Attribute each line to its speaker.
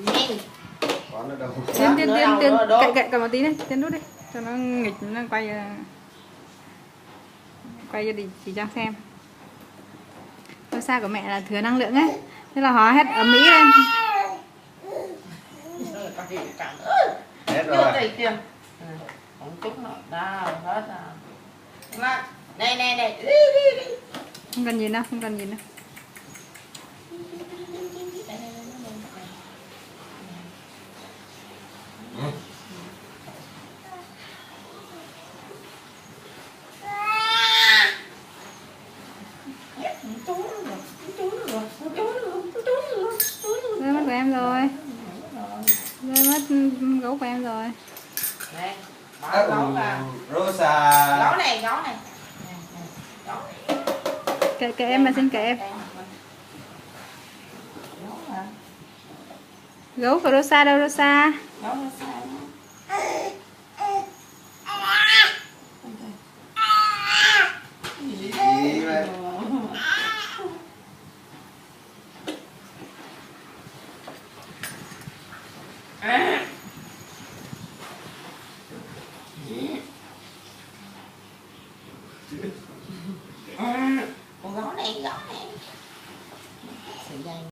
Speaker 1: Nhanh.
Speaker 2: Có nó đâu.
Speaker 1: Tiến
Speaker 3: Cậy cầm một tí này, Tiến đút đi cho nó nghịch, nó quay cho chị Trang xem. Rosa của mẹ là thừa năng lượng ấy, thế là hóa hết ấm mỹ lên.
Speaker 2: Hết
Speaker 1: Vô
Speaker 2: rồi.
Speaker 1: tùy kìa. Không chút nữa. Đâu, hết rồi. Này. Đi.
Speaker 3: Không cần nhìn đâu, không cần nhìn đâu. Rơi mất của em rồi. Rơi mất gấu của em rồi.
Speaker 1: Này, bỏ gấu vào.
Speaker 2: Rosa.
Speaker 1: Gấu này.
Speaker 3: Kệ em mà xin kệ em. Gấu của Rosa đâu Rosa?
Speaker 1: Gấu nó sao?
Speaker 2: Gì vậy?
Speaker 1: Con gấu này. Sợi dây.